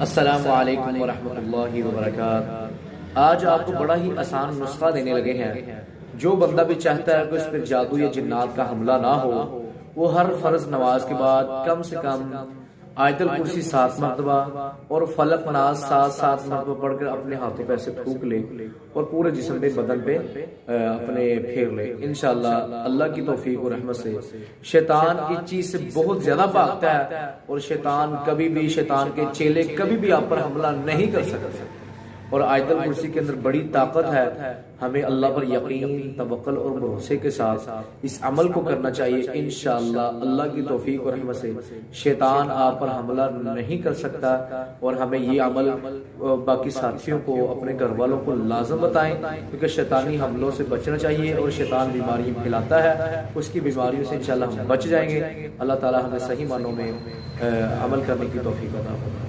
السلام علیکم ورحمۃ اللہ وبرکاتہ۔ آج آپ کو بڑا ہی آسان نسخہ دینے لگے ہیں۔ جو بندہ بھی چاہتا ہے کہ اس پر جادو یا جنات کا حملہ نہ ہو، وہ ہر فرض نماز کے بعد کم سے کم آیت الکرسی 7 مرتبہ اور فلق ناس 7 مرتبہ پڑھ کر اپنے ہاتھوں پہ ایسے تھوک لے اور پورے جسم پہ بدن پہ اپنے پھیر لے۔ انشاءاللہ اللہ کی توفیق و رحمت سے شیطان اس چیز سے بہت زیادہ بھاگتا ہے، اور شیطان کے چیلے کبھی بھی آپ پر حملہ نہیں کر سکتے۔ اور آیت الکرسی کے اندر بڑی طاقت ہے، ہمیں اللہ پر یقین، توکل اور بھروسے کے ساتھ اس عمل کو کرنا چاہیے۔ انشاءاللہ اللہ کی توفیق و رحمت سے شیطان آپ پر حملہ نہیں کر سکتا، اور ہمیں یہ عمل باقی ساتھیوں کو، اپنے گھر والوں کو لازم بتائیں، کیونکہ شیطانی حملوں سے بچنا چاہیے، اور شیطان بیماری پھیلاتا ہے، اس کی بیماریوں سے انشاءاللہ ہم بچ جائیں گے۔ اللہ تعالی ہمیں صحیح معنوں میں عمل کرنے کی توفیق عطا فرمائے۔